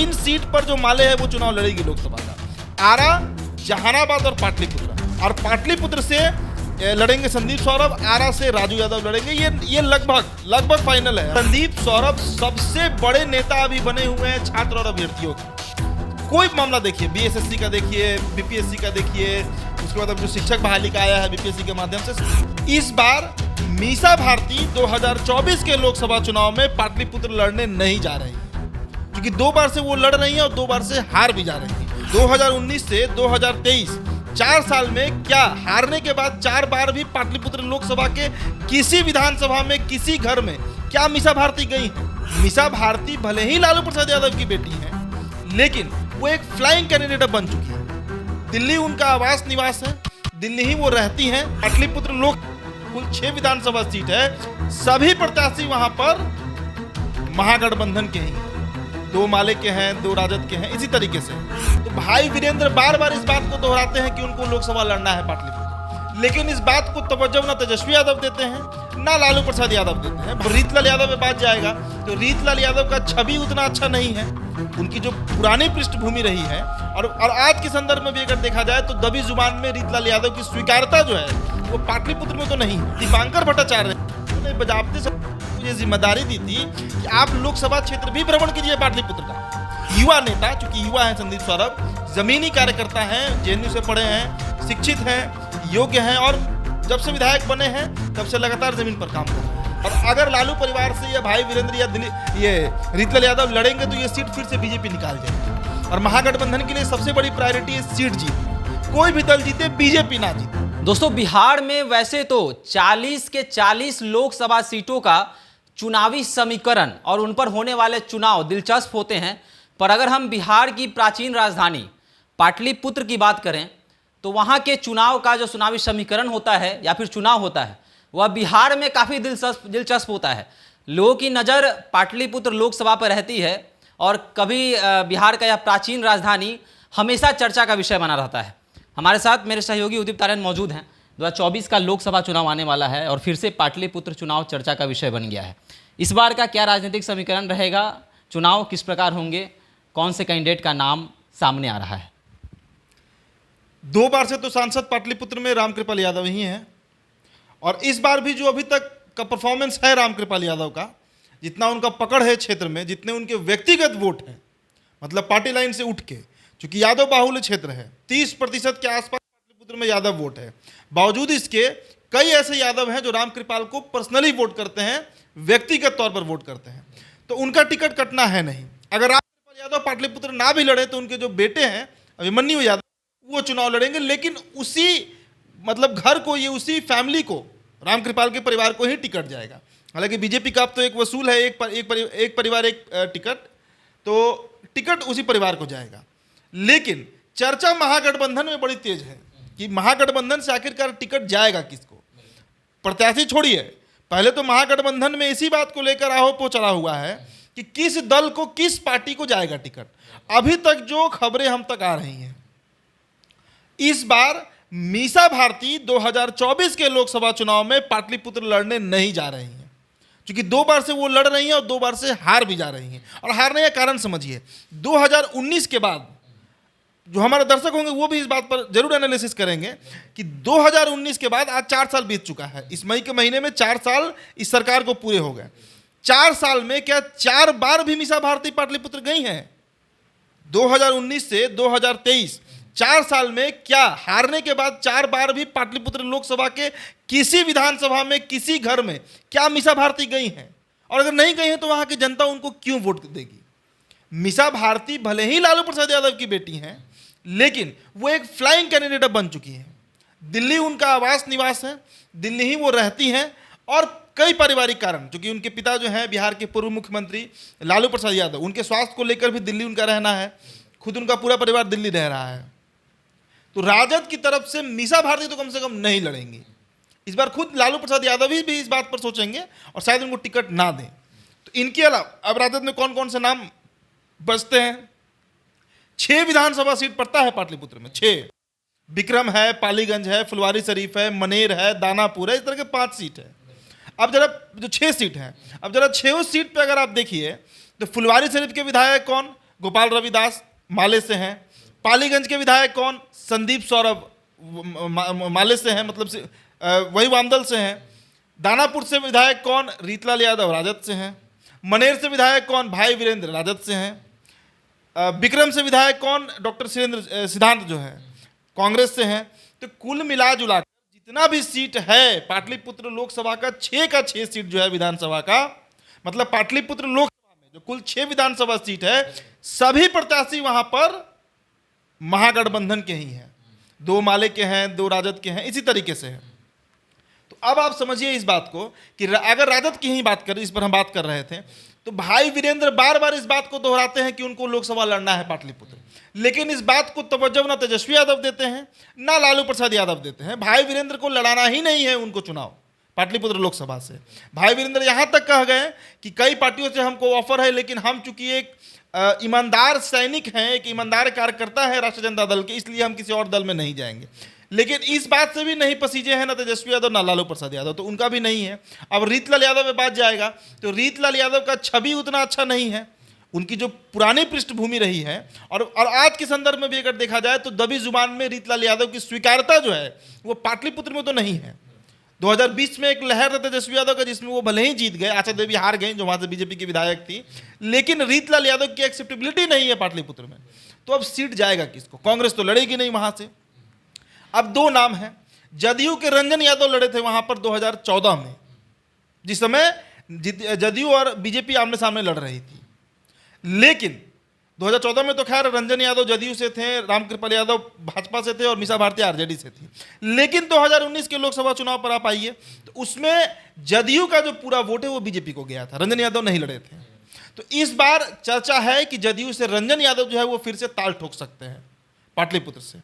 3 seat पर जो माले है वो चुनाव लड़ेगी लोकसभा का। आरा, जहानाबाद और पाटलिपुत्र। और पाटलिपुत्र से लड़ेंगे संदीप सौरभ, आरा से राजू यादव लड़ेंगे। ये लगभग फाइनल है। संदीप सौरभ सबसे बड़े नेता अभी बने हुए हैं छात्र और अभ्यर्थियों के। कोई मामला देखिए, बीएसएससी का देखिए, बीपीएससी का देखिए, उसके बाद अब जो शिक्षक बहाली का आया है बीपीएससी के माध्यम से। इस बार मीसा भारती 2024 के लोकसभा चुनाव में पाटलिपुत्र लड़ने नहीं जा रही, क्योंकि 2 बार से वो लड़ रही हैं और 2 बार से हार भी जा रही हैं। 2019 से 2023 4 साल में क्या हारने के बाद 4 बार भी पाटलिपुत्र लोकसभा के किसी विधानसभा में किसी घर में क्या मीसा भारती गई है? मीसा भारती भले ही लालू प्रसाद यादव की बेटी है, लेकिन वो एक फ्लाइंग कैंडिडेट बन चुकी है। दिल्ली उनका आवास निवास है, दिल्ली ही वो रहती हैं। पाटलिपुत्र लोक कुल 6 विधानसभा सीट है, सभी प्रत्याशी वहां पर महागठबंधन के ही, 2 माले के हैं, 2 राजद के हैं, इसी तरीके से। तो भाई वीरेंद्र बार बार इस बात को दोहराते हैं कि उनको लोकसभा लड़ना है पाटलिपुत्र, लेकिन इस बात को तवज्जो ना तेजस्वी यादव देते हैं ना लालू प्रसाद यादव देते हैं। रीतलाल यादव में बात जाएगा तो रीतलाल यादव का छवि उतना अच्छा नहीं है, उनकी जो पुरानी पृष्ठभूमि रही है और आज के संदर्भ में भी अगर देखा जाए तो दबी जुबान में रीतलाल यादव की स्वीकार्यता जो है वो पाटलिपुत्र में तो नहीं। दीपांकर भट्टाचार्य ने बजाबते से मुझे जिम्मेदारी दी थी कि आप लोकसभा क्षेत्र भी भ्रमण कीजिए पाटलिपुत्र का। युवा नेता, चूंकि युवा है संदीप सौरभ, जमीनी कार्यकर्ता हैं, जेएनयू से पढ़े हैं, शिक्षित हैं, योग्य हैं और जब से विधायक बने हैं तब से लगातार जमीन पर काम कर रहे हैं। और अगर लालू परिवार से या भाई वीरेंद्र या ये रीतलाल यादव लड़ेंगे तो ये सीट फिर से बीजेपी निकाल जाएगी। और महागठबंधन के लिए सबसे बड़ी प्रायोरिटी है सीट जीत। कोई भी दल जीते, बीजेपी ना जीते। दोस्तों, बिहार में वैसे तो 40 के 40 लोकसभा सीटों का चुनावी समीकरण और उन पर होने वाले चुनाव दिलचस्प होते हैं, पर अगर हम बिहार की प्राचीन राजधानी पाटलिपुत्र की बात करें तो वहाँ के चुनाव का जो चुनावी समीकरण होता है या फिर चुनाव होता है वह बिहार में काफ़ी दिलचस्प होता है। लोगों की नज़र पाटलिपुत्र लोकसभा पर रहती है और कभी बिहार का यह प्राचीन राजधानी हमेशा चर्चा का विषय बना रहता है। हमारे साथ मेरे सहयोगी उदित तारण मौजूद हैं। 2024 का लोकसभा चुनाव आने वाला है और फिर से पाटलिपुत्र चुनाव चर्चा का विषय बन गया है। इस बार का क्या राजनीतिक समीकरण रहेगा, चुनाव किस प्रकार होंगे, कौन से कैंडिडेट का नाम सामने आ रहा है? 2 बार से तो सांसद पाटलिपुत्र में रामकृपाल यादव ही हैं और इस बार भी जो अभी तक का परफॉर्मेंस है रामकृपाल यादव का, जितना उनका पकड़ है क्षेत्र में, जितने उनके व्यक्तिगत वोट हैं, मतलब पार्टी लाइन से उठ के, चूंकि यादव बाहुल्य क्षेत्र है, 30% के आसपास पाटलिपुत्र में यादव वोट है। बावजूद इसके कई ऐसे यादव हैं जो रामकृपाल को पर्सनली वोट करते हैं, व्यक्तिगत तौर पर वोट करते हैं, तो उनका टिकट कटना है नहीं। अगर रामकृपाल यादव पाटलिपुत्र ना भी लड़े तो उनके जो बेटे हैं अभिमन्यु यादव वो चुनाव लड़ेंगे, लेकिन उसी मतलब घर को, ये उसी फैमिली को, रामकृपाल के परिवार को ही टिकट जाएगा। हालांकि बीजेपी का अब तो एक वसूल है, एक परिवार एक टिकट, तो टिकट उसी परिवार को जाएगा। लेकिन चर्चा महागठबंधन में बड़ी तेज है कि महागठबंधन से आखिरकार टिकट जाएगा किसको। प्रत्याशी छोड़िए, पहले तो महागठबंधन में इसी बात को लेकर आहो चला हुआ है कि किस दल को, किस पार्टी को जाएगा टिकट। अभी तक जो खबरें हम तक आ रही हैं, इस बार मीसा भारती 2024 के लोकसभा चुनाव में पाटलिपुत्र लड़ने नहीं जा रही हैं, क्योंकि 2 बार से वो लड़ रही हैं और 2 बार से हार भी जा रही हैं। और हारने का कारण समझिए, 2019 के बाद जो हमारे दर्शक होंगे वो भी इस बात पर जरूर एनालिसिस करेंगे कि 2019 के बाद आज 4 साल बीत चुका है। इस मई के महीने में 4 साल इस सरकार को पूरे हो गए। 4 साल में क्या 4 बार भी मीसा भारती पाटलिपुत्र गई हैं? 2019 से 2023 4 साल में क्या हारने के बाद 4 बार भी पाटलिपुत्र लोकसभा के किसी विधानसभा में किसी घर में क्या मीसा भारती गई हैं? और अगर नहीं गई हैं तो वहां की जनता उनको क्यों वोट देगी? मीसा भारती भले ही लालू प्रसाद यादव की बेटी हैं, लेकिन वो एक फ्लाइंग कैंडिडेट बन चुकी है। दिल्ली उनका आवास निवास है, दिल्ली ही वो रहती हैं और कई पारिवारिक कारण, क्योंकि उनके पिता जो हैं बिहार के पूर्व मुख्यमंत्री लालू प्रसाद यादव, उनके स्वास्थ्य को लेकर भी दिल्ली उनका रहना है, खुद उनका पूरा परिवार दिल्ली रह रहा है। तो राजद की तरफ से मीसा भारती तो कम से कम नहीं लड़ेंगी। इस बार खुद लालू प्रसाद यादव ही भी इस बात पर सोचेंगे और शायद उनको टिकट ना दें। तो इनके अलावा अब राजद में कौन कौन से नाम बचते हैं? 6 विधानसभा सीट पड़ता है पाटलिपुत्र में, 6। विक्रम है, पालीगंज है, फुलवारी शरीफ है, मनेर है, दानापुर है, इस तरह के 5 सीट है। अब जरा जो 6 सीट हैं, अब जरा 6 सीट पे अगर आप देखिए तो फुलवारी शरीफ के विधायक कौन? गोपाल रविदास माले से हैं। पालीगंज के विधायक कौन? संदीप सौरभ माले से हैं, मतलब वही वामदल से हैं। दानापुर से विधायक कौन? रीतलाल यादव राजद से हैं। मनेर से विधायक कौन? भाई वीरेंद्र राजद से हैं। विक्रम से विधायक कौन? डॉक्टर सिद्धांत जो है कांग्रेस से हैं। तो कुल मिला जुला जितना भी सीट है पाटलिपुत्र लोकसभा का 6 का 6 सीट जो है विधानसभा का, मतलब पाटलिपुत्र लोकसभा में जो कुल 6 विधानसभा सीट है, सभी प्रत्याशी वहां पर महागठबंधन के ही हैं। 2 माले के हैं, 2 राजद के हैं, इसी तरीके से है। तो अब आप समझिए इस बात को कि अगर राजद की ही बात करें, इस पर हम बात कर रहे थे, तो भाई वीरेंद्र बार बार इस बात को दोहराते हैं कि उनको लोकसभा लड़ना है पाटलिपुत्र, लेकिन इस बात को तवज्जो ना तेजस्वी यादव देते हैं ना लालू प्रसाद यादव देते हैं। भाई वीरेंद्र को लड़ाना ही नहीं है उनको चुनाव पाटलिपुत्र लोकसभा से। भाई वीरेंद्र यहां तक कह गए कि कई पार्टियों से हमको ऑफर है, लेकिन हम चूंकि एक ईमानदार सैनिक हैं, एक ईमानदार कार्यकर्ता है राष्ट्रीय जनता दल के, इसलिए हम किसी और दल में नहीं जाएंगे। लेकिन इस बात से भी नहीं पसीजे हैं ना तेजस्वी यादव ना लालू प्रसाद यादव, तो उनका भी नहीं है। अब रीतलाल यादव में बात जाएगा तो रीतलाल यादव का छवि उतना अच्छा नहीं है, उनकी जो पुरानी पृष्ठभूमि रही है और आज के संदर्भ में भी अगर देखा जाए तो दबी जुबान में रीतलाल यादव की स्वीकार्यता जो है वो पाटलिपुत्र में तो नहीं है। 2020 में एक लहर था तेजस्वी यादव का जिसमें वो भले ही जीत गए, आशा देवी हार गई जो वहां से बीजेपी की विधायक थी, लेकिन रीतलाल यादव की एक्सेप्टेबिलिटी नहीं है पाटलिपुत्र में। तो अब सीट जाएगा किसको? कांग्रेस तो लड़ेगी नहीं वहां से। अब 2 नाम हैं। जदयू के रंजन यादव लड़े थे वहां पर 2014 में, जिस समय जदयू और बीजेपी आमने सामने लड़ रही थी। लेकिन 2014 में तो खैर रंजन यादव जदयू से थे, रामकृपाल यादव भाजपा से थे और मीसा भारती आरजेडी से थी। लेकिन 2019 के लोकसभा चुनाव पर आप आइए तो उसमें जदयू का जो पूरा वोट है वो बीजेपी को गया था, रंजन यादव नहीं लड़े थे। तो इस बार चर्चा है कि जदयू से रंजन यादव जो है वो फिर से ताल ठोक सकते हैं पाटलिपुत्र से।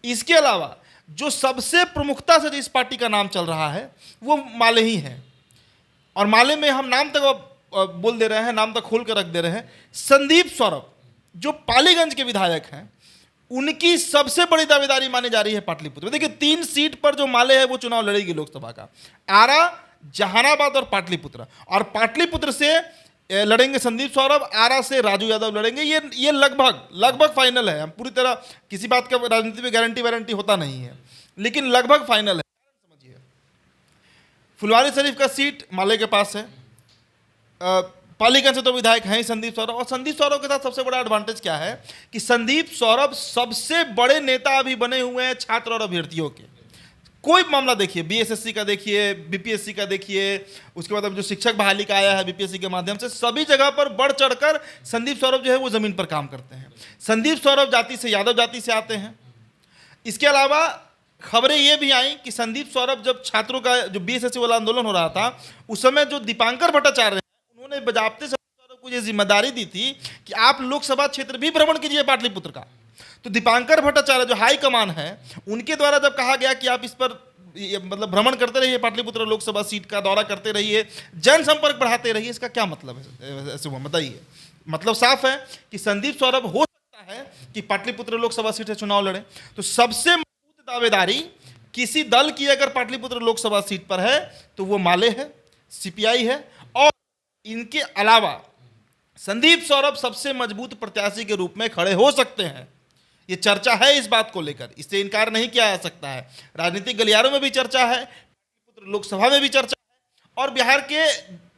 इसके अलावा जो सबसे प्रमुखता से इस पार्टी का नाम चल रहा है वो माले ही है, और माले में हम नाम तक बोल दे रहे हैं, नाम तक खोल कर रख दे रहे हैं। संदीप सौरभ जो पालीगंज के विधायक हैं, उनकी सबसे बड़ी दावेदारी मानी जा रही है पाटलिपुत्र में। देखिए 3 सीट पर जो माले है वो चुनाव लड़ेगी लोकसभा का, आरा, जहानाबाद और पाटलिपुत्र। और पाटलिपुत्र से लड़ेंगे संदीप सौरभ, आरा से राजू यादव लड़ेंगे। ये लगभग फाइनल है। हम पूरी तरह किसी बात का राजनीति में गारंटी वारंटी होता नहीं है, लेकिन लगभग फाइनल है। समझिए फुलवारी शरीफ का सीट माले के पास है। पालीगंज से तो विधायक हैं ही संदीप सौरभ, और संदीप सौरभ के साथ सबसे बड़ा एडवांटेज क्या है कि संदीप सौरभ सबसे बड़े नेता अभी बने हुए हैं छात्र और अभ्यर्थियों के। कोई मामला देखिए, बीएसएससी का देखिए, बीपीएससी का देखिए, उसके बाद अब जो शिक्षक बहाली का आया है बीपीएससी के माध्यम से, सभी जगह पर बढ़ चढ़कर संदीप सौरभ जो है वो जमीन पर काम करते हैं। संदीप सौरभ जाति से, यादव जाति से आते हैं। इसके अलावा खबरें ये भी आई कि संदीप सौरभ जब छात्रों का जो बीएसएससी वाला आंदोलन हो रहा था उस समय जो दीपांकर भट्टाचार्य उन्होंने बजाबते सौरभ को ये जिम्मेदारी दी थी कि आप लोकसभा क्षेत्र भी भ्रमण कीजिए पाटलिपुत्र का। तो दीपांकर भट्टाचार्य जो हाई कमान है उनके द्वारा जब कहा गया कि आप इस पर मतलब भ्रमण करते रहिए, पाटलिपुत्र लोकसभा सीट का दौरा करते रहिए, जनसंपर्क बढ़ाते रहिए, इसका क्या मतलब है ऐसे बताइए? मतलब साफ है कि संदीप सौरभ हो सकता है कि पाटलिपुत्र लोकसभा सीट से चुनाव लड़े। तो सबसे मजबूत दावेदारी किसी दल की अगर पाटलिपुत्र लोकसभा सीट पर है तो वो माले है, सीपीआई है। और इनके अलावा संदीप सौरभ सबसे मजबूत प्रत्याशी के रूप में खड़े हो सकते हैं। ये चर्चा है इस बात को लेकर, इससे इनकार नहीं किया जा सकता है। राजनीतिक गलियारों में भी चर्चा है, लोकसभा में भी चर्चा है, और बिहार के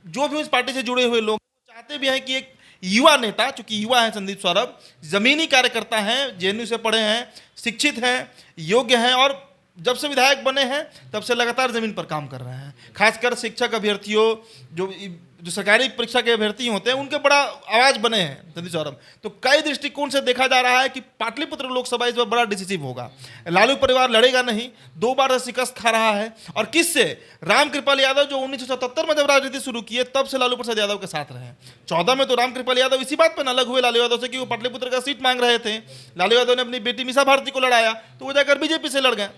जो भी उस पार्टी से जुड़े हुए लोग चाहते भी हैं कि एक युवा नेता, चूंकि युवा है संदीप सौरभ, जमीनी कार्यकर्ता हैं, जेएनयू से पढ़े हैं, शिक्षित हैं, योग्य हैं, और जब से विधायक बने हैं तब से लगातार जमीन पर काम कर रहे हैं। खासकर शिक्षक अभ्यर्थियों, जो सरकारी परीक्षा के अभ्यर्थी होते हैं, उनके बड़ा आवाज बने हैं संदीप सौरभ। तो कई दृष्टिकोण से देखा जा रहा है कि पाटलिपुत्र लोकसभा इस बार बड़ा डिसिसिव होगा। लालू परिवार लड़ेगा नहीं, 2 बार शिकस्त खा रहा है, और किससे? रामकृपाल यादव जो 1977 में जब राजनीति शुरू किए तब से लालू प्रसाद यादव के साथ रहे। 14 में तो रामकृपाल यादव इसी बात पर अलग हुए लालू यादव से कि वो पाटलिपुत्र का सीट मांग रहे थे। लालू यादव ने अपनी बेटी मीसा भारती को लड़ाया तो वो जाकर बीजेपी से लड़ गए।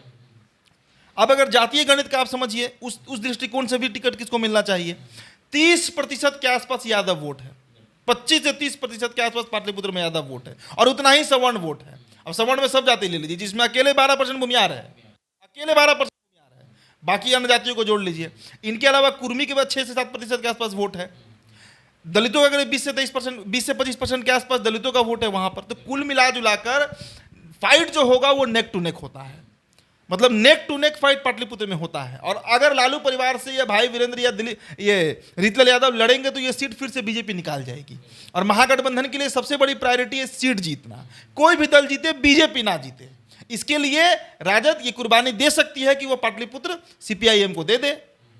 अब अगर जातीय गणित का आप समझिए, उस दृष्टिकोण से भी टिकट किसको मिलना चाहिए? 30% के आसपास यादव वोट है, 25 से 30% के आसपास पाटलिपुत्र में यादव वोट है, और उतना ही सवर्ण वोट है। अब सवर्ण में सब जाति ले लीजिए, जिसमें अकेले 12% भूमियार है, अकेले 12% भूमियार है, बाकी अन्य जातियों को जोड़ लीजिए। इनके अलावा कुर्मी के बाद 6 से 7% के आसपास वोट है। दलितों का अगर 20 से 25% के आसपास दलितों का वोट है वहां पर, तो कुल मिला जुलाकर फाइट जो होगा वो नेक टू नेक होता है। मतलब neck to neck fight Pataliputra में होता है। और अगर लालू परिवार से या भाई वीरेंद्र या ये रीतलाल यादव लड़ेंगे तो ये सीट फिर से बीजेपी निकाल जाएगी। और महागठबंधन के लिए सबसे बड़ी प्रायोरिटी है सीट जीतना। कोई भी दल जीते, बीजेपी ना जीते। इसके लिए राजद ये कुर्बानी दे सकती है कि वो पाटलिपुत्र सीपीआईएम को दे दे,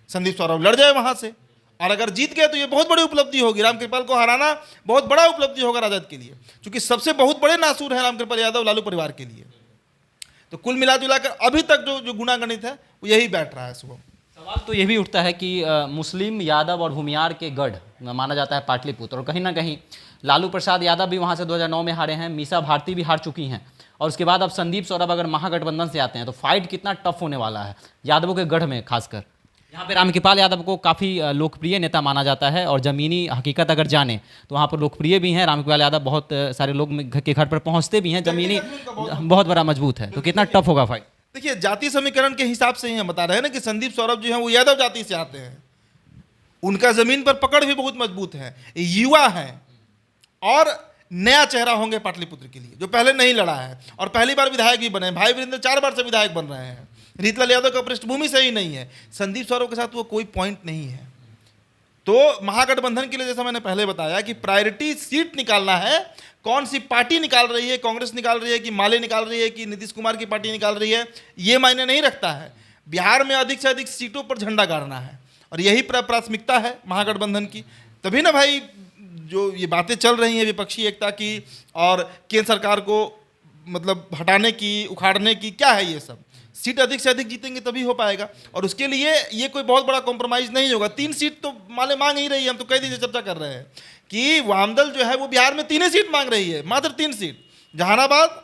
संदीप सौरभ लड़ जाए वहां से, और अगर जीत गए तो ये बहुत बड़ी उपलब्धि होगी। रामकृपाल को हराना बहुत बड़ा उपलब्धि होगा राजद के लिए, क्योंकि सबसे बहुत बड़े नासूर हैं रामकृपाल यादव लालू परिवार के लिए। तो कुल मिला जुलाकर अभी तक जो गुणागणित है वो यही बैठ रहा है। सुबह सवाल तो ये भी उठता है कि मुस्लिम यादव और भूमियार के गढ़ माना जाता है पाटलिपुत्र, और कहीं ना कहीं लालू प्रसाद यादव भी वहाँ से 2009 में हारे हैं, मीसा भारती भी हार चुकी हैं, और उसके बाद अब संदीप सौरभ अगर महागठबंधन से आते हैं तो फाइट कितना टफ होने वाला है यादवों के गढ़ में। खासकर यहाँ पे रामकृपाल यादव को काफ़ी लोकप्रिय नेता माना जाता है, और ज़मीनी हकीकत अगर जाने तो वहाँ पर लोकप्रिय भी हैं। रामकृपाल यादव बहुत सारे लोग के घर पर पहुँचते भी हैं, ज़मीनी बहुत बड़ा मजबूत है। तो कितना टफ होगा फाइट? देखिए, जाति समीकरण के हिसाब से ही हम बता रहे हैं ना कि संदीप सौरभ जो है वो यादव जाति से आते हैं, उनका जमीन पर पकड़ भी बहुत मजबूत है, युवा है और नया चेहरा होंगे पाटलिपुत्र के लिए, जो पहले नहीं लड़ा है और पहली बार विधायक भी बने। भाई वीरेंद्र 4 बार से विधायक बन रहे हैं। रीतलाल यादव का पृष्ठभूमि सही नहीं है, संदीप सौरभ के साथ वो कोई पॉइंट नहीं है। तो महागठबंधन के लिए जैसा मैंने पहले बताया कि प्रायोरिटी सीट निकालना है। कौन सी पार्टी निकाल रही है, कांग्रेस निकाल रही है कि माले निकाल रही है कि नीतीश कुमार की पार्टी निकाल रही है, ये मायने नहीं रखता है। बिहार में अधिक से अधिक सीटों पर झंडा गाड़ना है, और यही प्राथमिकता है महागठबंधन की। तभी ना भाई जो ये बातें चल रही हैं विपक्षी एकता की और केंद्र सरकार को मतलब हटाने की, उखाड़ने की, क्या है ये सब? सीट अधिक से अधिक जीतेंगे तभी हो पाएगा, और उसके लिए ये कोई बहुत बड़ा कॉम्प्रोमाइज़ नहीं होगा। 3 सीट तो माले मांग ही रही है। हम तो कई दिन से चर्चा कर रहे हैं कि वामदल जो है वो बिहार में 3 ही सीट मांग रही है, मात्र 3 सीट, जहानाबाद,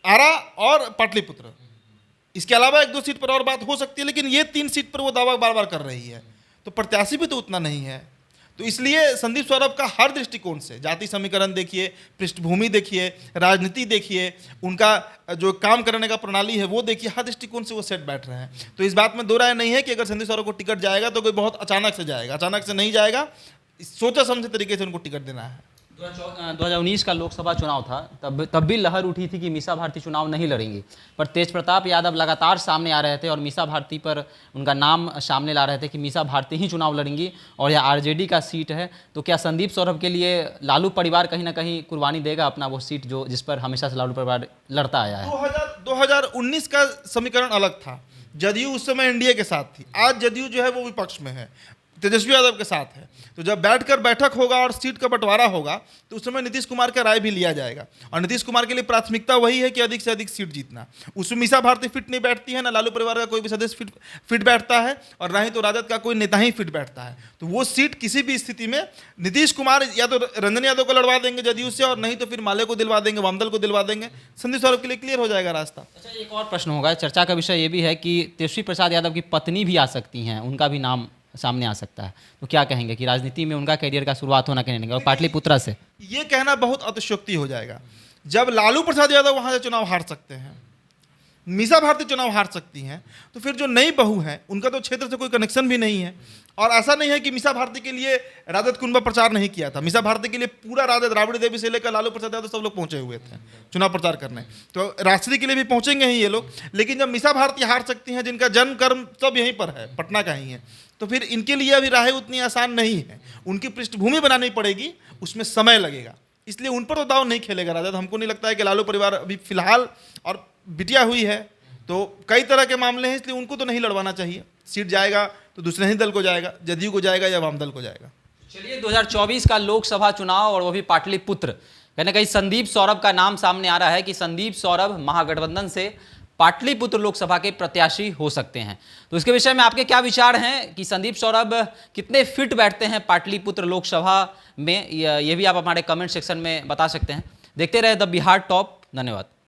आरा और पाटलिपुत्र। इसके अलावा 1-2 सीट पर और बात हो सकती है, लेकिन ये 3 सीट पर वो दावा बार बार कर रही है। तो प्रत्याशी भी तो उतना नहीं है। तो इसलिए संदीप सौरभ का हर दृष्टिकोण से, जाति समीकरण देखिए, पृष्ठभूमि देखिए, राजनीति देखिए, उनका जो काम करने का प्रणाली है वो देखिए, हर दृष्टिकोण से वो सेट बैठ रहे हैं। तो इस बात में दो राय नहीं है कि अगर संदीप सौरभ को टिकट जाएगा तो कोई बहुत अचानक से जाएगा, अचानक से नहीं जाएगा। सोचा समझे तरीके से उनको टिकट देना है। 2019 का लोकसभा चुनाव था, तब भी लहर उठी थी कि मीसा भारती चुनाव नहीं लड़ेंगी, पर तेज प्रताप यादव लगातार सामने आ रहे थे और मीसा भारती पर उनका नाम सामने ला रहे थे कि मीसा भारती ही चुनाव लड़ेंगी, और यह आरजेडी का सीट है। तो क्या संदीप सौरभ के लिए लालू परिवार कहीं ना कहीं कुर्बानी देगा अपना वो सीट जो जिस पर हमेशा से लालू परिवार लड़ता आया है? 2019 का समीकरण अलग था। जदयू उस समय एनडीए के साथ थी, आज जदयू जो है वो विपक्ष में है, तेजस्वी यादव के साथ है। तो जब बैठकर बैठक होगा और सीट का बंटवारा होगा तो उस समय नीतीश कुमार का राय भी लिया जाएगा, और नीतीश कुमार के लिए प्राथमिकता वही है कि अधिक से अधिक सीट जीतना। उसमें मीसा भारती फिट नहीं बैठती है, ना लालू परिवार का कोई भी सदस्य फिट बैठता है, और ना ही तो राजद का कोई नेता ही फिट बैठता है। तो वो सीट किसी भी स्थिति में नीतीश कुमार या तो रंजन यादव को लड़वा देंगे जदयू से, और नहीं तो फिर माले को दिलवा देंगे, वामदल को दिलवा देंगे। संदीप सौरभ के लिए क्लियर हो जाएगा रास्ता। अच्छा, एक और प्रश्न होगा, चर्चा का विषय ये भी है कि तेजस्वी प्रसाद यादव की पत्नी भी आ सकती हैं, उनका भी नाम सामने आ सकता है। तो क्या कहेंगे कि राजनीति में उनका करियर का शुरुआत होना कहेंगे, और पाटलिपुत्रा से? ये कहना बहुत अतिशयोक्ति हो जाएगा। जब लालू प्रसाद यादव वहां से चुनाव हार सकते हैं, मीसा भारती चुनाव हार सकती हैं, तो फिर जो नई बहू है उनका तो क्षेत्र से कोई कनेक्शन भी नहीं है। और ऐसा नहीं है कि मीसा भारती के लिए राजद कुंभा प्रचार नहीं किया था। मीसा भारती के लिए पूरा राजद, राबड़ी देवी से लेकर लालू प्रसाद यादव सब लोग पहुंचे हुए थे चुनाव प्रचार करने। तो राष्ट्रीय के लिए भी पहुंचेंगे ही ये लोग। लेकिन जब मीसा भारती हार सकती हैं, जिनका जन्म कर्म सब यहीं पर है, पटना का ही है, तो फिर इनके लिए अभी राहें उतनी आसान नहीं है। उनकी पृष्ठभूमि बनानी पड़ेगी, उसमें समय लगेगा। इसलिए उन पर तो दाव नहीं खेलेगा राजद। हमको नहीं लगता है कि लालू परिवार अभी फिलहाल और बिटिया हुई है, तो कई तरह के मामले हैं, इसलिए उनको तो नहीं लड़वाना चाहिए। सीट जाएगा तो दूसरे ही दल को जाएगा, जदयू को जाएगा या वामदल को जाएगा। चलिए, 2024 का लोकसभा चुनाव और वो भी पाटलिपुत्र, कहीं ना कहीं संदीप सौरभ का नाम सामने आ रहा है कि संदीप सौरभ महागठबंधन से पाटलिपुत्र लोकसभा के प्रत्याशी हो सकते हैं। तो इसके विषय में आपके क्या विचार हैं कि संदीप सौरभ कितने फिट बैठते हैं पाटलिपुत्र लोकसभा में? ये भी आप हमारे कमेंट सेक्शन में बता सकते हैं। देखते रहे द बिहार टॉप। धन्यवाद।